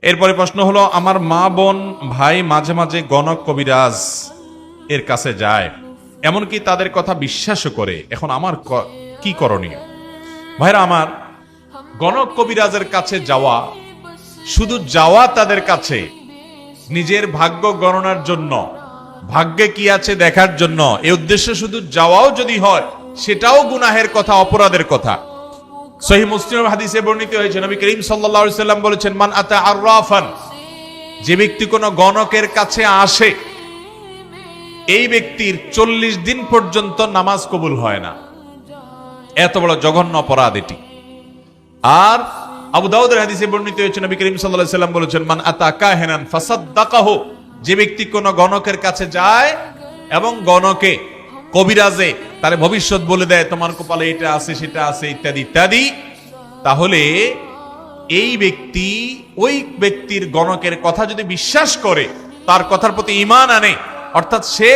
এরপরে প্রশ্ন হলো, আমার মা বোন ভাই মাঝে মাঝে গণক কবিরাজ এর কাছে যায়, এমনকি তাদের কথা বিশ্বাসও করে। এখন আমার কি করণীয়? ভাইরা আমার, গণক কবিরাজের কাছে যাওয়া, শুধু যাওয়া তাদের কাছে নিজের ভাগ্য গণনার জন্য, ভাগ্যে কি আছে দেখার জন্য, এই উদ্দেশ্যে শুধু যাওয়াও যদি হয়, সেটাও গুনাহের কথা, অপরাধের কথা। সহিহ মুসলিম হাদিসে বর্ণিত হয়েছে, নবী করিম সাল্লাল্লাহু আলাইহি সাল্লাম বলেছেন, মান আতা আররাফান, যে ব্যক্তি কোন গণকের কাছে আসে, এই ব্যক্তির 40 দিন পর্যন্ত নামাজ কবুল হয় না। এত বড় জঘন্য অপরাধ এটি। আর আবু দাউদের হাদিসে বর্ণিত হয়েছে, নবী করিম সাল্লাল্লাহু আলাইহি সাল্লাম বলেছেন, মান আতা কাহিনান ফাসাদ্দাকাহু, যে ব্যক্তি কোন গণকের কাছে যায় এবং গণকে, কবিরাজে তার ভবিষ্যৎ বলে দেয়, তোমার কপালে এটা আছে সেটা আছে ইত্যাদি ইত্যাদি, তাহলে এই ব্যক্তি ওই ব্যক্তির গণকের কথা যদি বিশ্বাস করে, তার কথার প্রতি ঈমান আনে, অর্থাৎ সে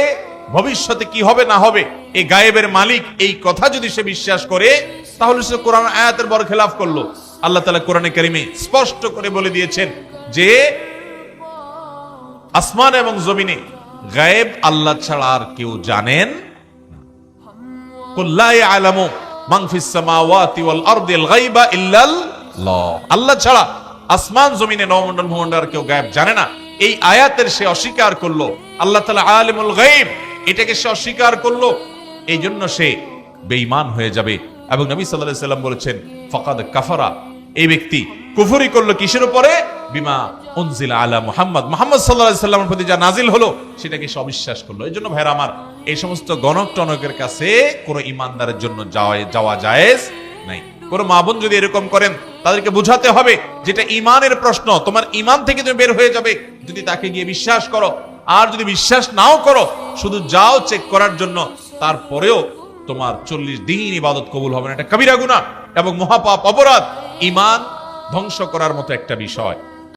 ভবিষ্যতে কি হবে না হবে এই গায়েবের মালিক, এই কথা যদি সে বিশ্বাস করে, তাহলে সে কোরআন আয়াতের বড় খেলাফ করলো। আল্লাহ তাআলা কোরআনে কারিমে স্পষ্ট করে বলে দিয়েছেন যে আসমান এবং জমিনে গায়েব আল্লাহ ছাড়া আর কেউ জানেন। কুল লা ইয়ালামু মান ফিস সামাওয়াতি ওয়াল আরদিল গায়বা ইল্লাল্লাহ, আল্লাহ ছাড়া আসমান জমিনে নবমণ্ডল ভূমণ্ডল আর কেউ গায়েব জানে না। এই আয়াতের সে অস্বীকার করলো। আল্লাহ তাআলা আলিমুল গায়ব, এটাকে সে অস্বীকার করলো, এই জন্য সে বেঈমান হয়ে যাবে। এবং নবী সাল্লাল্লাহু আলাইহি সাল্লাম বলেছেন, ফাকাদ কাফারা, এই ব্যক্তি কুফরি করলো কিসের উপরে? বিমা উনজিলা আলা মুহাম্মদ, মুহাম্মদ সাল্লাল্লাহু আলাইহি সাল্লামের প্রতি যা নাজিল হলো সেটাকে সে অবিশ্বাস করলো। এই জন্য ভাইরা আমার, এই সমস্ত গণক টনকের কাছে কোনো ইমানদারের জন্য যাওয়া জায়েজ নাই। কোন মা বোন যদি এরকম করেন, তাদেরকে বুঝাতে হবে যেটা ইমানের প্রশ্ন, তোমার ইমান থেকে তুমি বের হয়ে যাবে যদি তাকে গিয়ে বিশ্বাস করো। আর যদি বিশ্বাস নাও করো, শুধু যাও চেক করার জন্য, তারপরেও তোমার 40 দিন ইবাদত কবুল হবে না। এটা কবিরা গুনাহ এবং মহাপাপ, অপরাধ, ইমান ধ্বংস করার মতো একটা বিষয়।